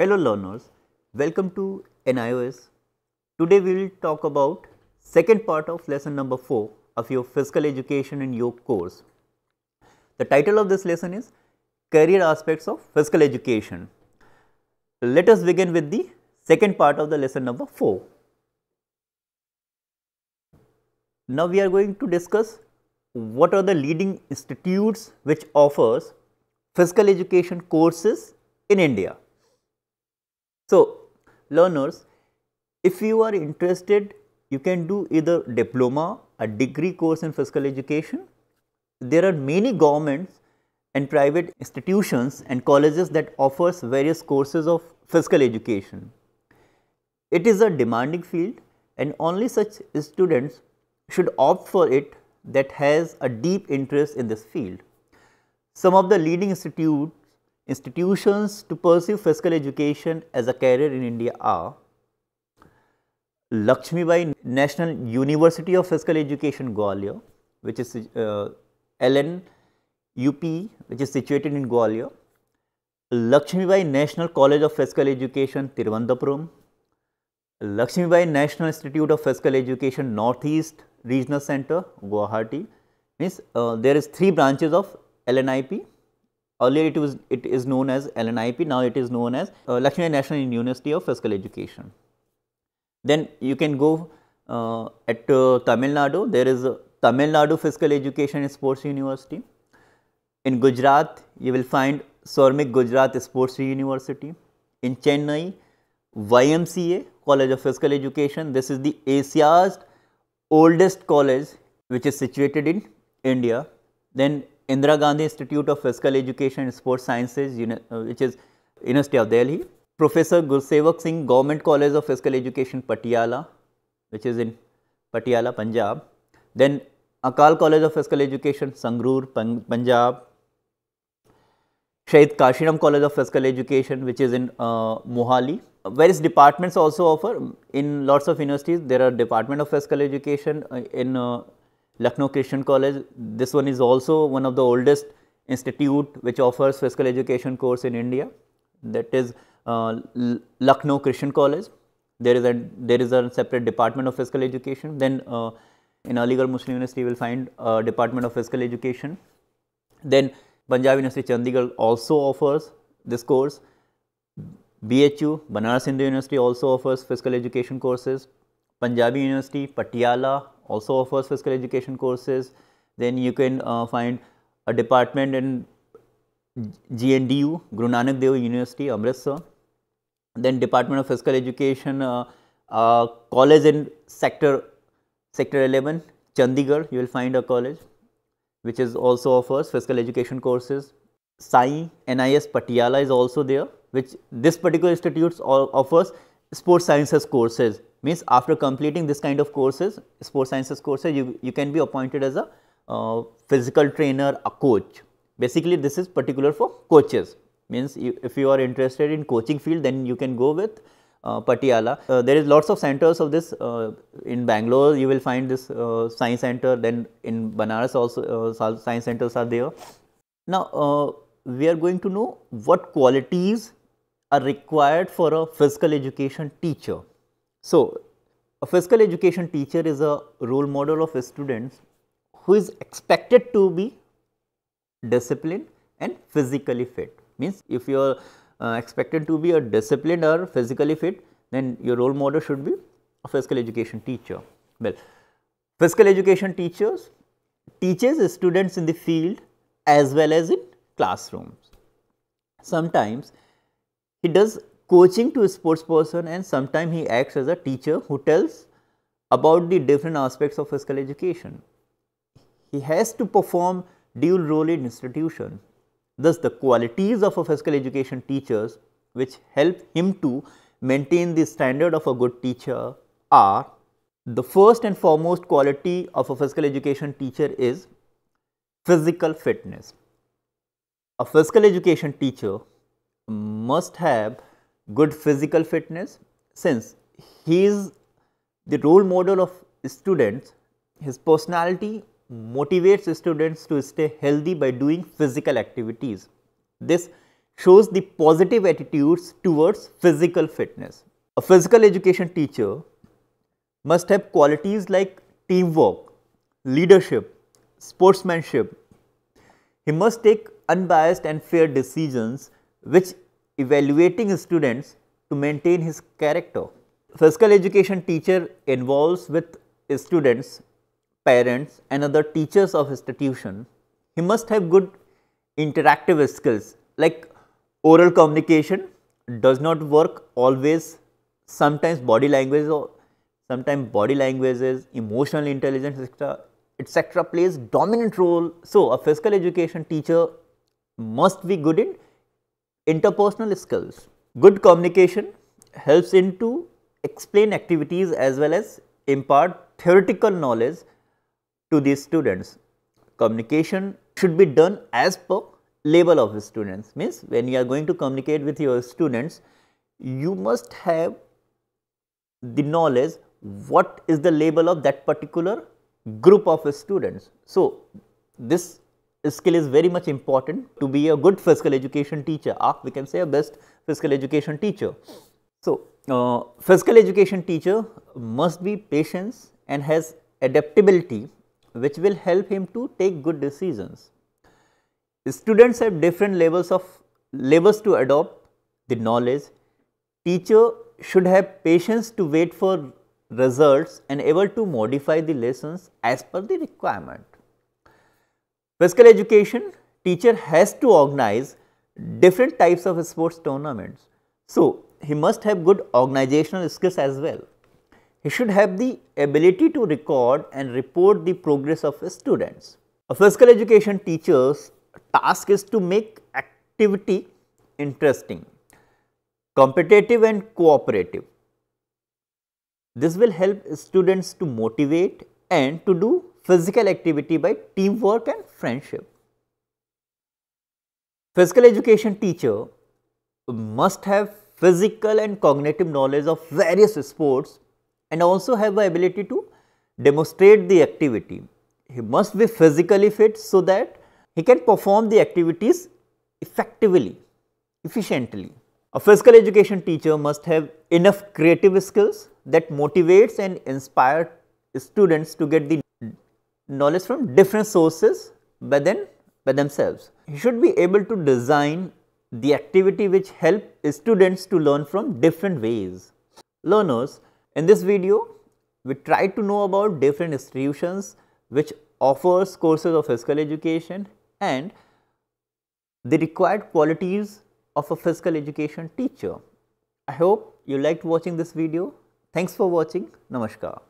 Hello learners, welcome to NIOS. Today we will talk about second part of lesson number 4 of your physical education and yoga course. The title of this lesson is Career Aspects of Physical Education. Let us begin with the second part of the lesson number 4. Now we are going to discuss what are the leading institutes which offers physical education courses in India. So, learners, if you are interested, you can do either diploma, a degree course in physical education. There are many governments and private institutions and colleges that offers various courses of physical education. It is a demanding field and only such students should opt for it that has a deep interest in this field. Some of the leading institutions to pursue physical education as a career in India are Lakshmibai National University of Physical Education, Gwalior, which is LNUP, which is situated in Gwalior, Lakshmibai National College of Physical Education, Thiruvananthapuram, Lakshmibai National Institute of Physical Education, Northeast Regional Center, Guwahati. Means there is 3 branches of LNIP. Earlier it is known as LNIP, now it is known as Lakshmi National University of Physical Education. Then you can go at Tamil Nadu, there is Tamil Nadu Physical Education and Sports University. In Gujarat, you will find Swarmik Gujarat Sports University. In Chennai, YMCA College of Physical Education. This is the Asia's oldest college which is situated in India. Then Indira Gandhi Institute of Physical Education and Sports Sciences, which is University of Delhi. Professor Gursevak Singh Government College of Physical Education, Patiala, which is in Patiala, Punjab. Then Akal College of Physical Education, Sangrur, Punjab. Shahid Kashiram College of Physical Education, which is in Mohali. Various departments also offer in lots of universities. There are Department of Physical Education in Lucknow Christian College. This one is also one of the oldest institute which offers physical education course in India. That is Lucknow Christian College. There is a separate Department of Physical Education. Then in Aligarh Muslim University, you will find Department of Physical Education. Then Punjab University Chandigarh also offers this course. BHU Banaras Hindu University also offers physical education courses. Punjabi University Patiala also offers physical education courses. Then you can find a department in GNDU, Guru Nanak Dev University, Amritsar. Then Department of Physical Education, college in Sector 11, Chandigarh, you will find a college which is also offers physical education courses. Sai NIS Patiala is also there, which this particular institute offers sports sciences courses. Means after completing this kind of courses, sports sciences courses, you can be appointed as a physical trainer, a coach. Basically, this is particular for coaches. Means if you are interested in coaching field, then you can go with Patiala. There is lots of centers of this in Bangalore. You will find this science center. Then in Banaras also science centers are there. Now we are going to know what qualities are required for a physical education teacher. So, a physical education teacher is a role model of students who is expected to be disciplined and physically fit. Means if you are expected to be a disciplined or physically fit, then your role model should be a physical education teacher. Well, physical education teachers teaches students in the field as well as in classrooms. Sometimes he does coaching to a sports person and sometimes he acts as a teacher who tells about the different aspects of physical education. He has to perform dual role in institution. Thus, the qualities of a physical education teachers which help him to maintain the standard of a good teacher are: the first and foremost quality of a physical education teacher is physical fitness. A physical education teacher must have good physical fitness, since he is the role model of students. His personality motivates students to stay healthy by doing physical activities. This shows the positive attitudes towards physical fitness. A physical education teacher must have qualities like teamwork, leadership, sportsmanship. He must take unbiased and fair decisions which evaluating students to maintain his character. Physical education teacher involves with students, parents and other teachers of institution. He must have good interactive skills like oral communication does not work always, sometimes body language or sometimes body languages, emotional intelligence etc. plays dominant role. So, a physical education teacher must be good in interpersonal skills. Good communication helps in to explain activities as well as impart theoretical knowledge to the students. Communication should be done as per level of students, means when you are going to communicate with your students, you must have the knowledge what is the label of that particular group of students. So, this skill is very much important to be a good physical education teacher, we can say a best physical education teacher. So, physical education teacher must be patient and has adaptability which will help him to take good decisions. Students have different levels to adopt the knowledge. Teacher should have patience to wait for results and able to modify the lessons as per the requirement. Physical education teacher has to organize different types of sports tournaments. So, he must have good organizational skills as well. He should have the ability to record and report the progress of his students. A physical education teacher's task is to make activity interesting, competitive and cooperative. This will help students to motivate and to do physical activity by teamwork and friendship. Physical education teacher must have physical and cognitive knowledge of various sports and also have the ability to demonstrate the activity. He must be physically fit so that he can perform the activities effectively, efficiently. A physical education teacher must have enough creative skills that motivates and inspire students to get the knowledge from different sources by themselves. He should be able to design the activity which help students to learn from different ways. Learners, in this video, we try to know about different institutions which offers courses of physical education and the required qualities of a physical education teacher. I hope you liked watching this video. Thanks for watching. Namaskar.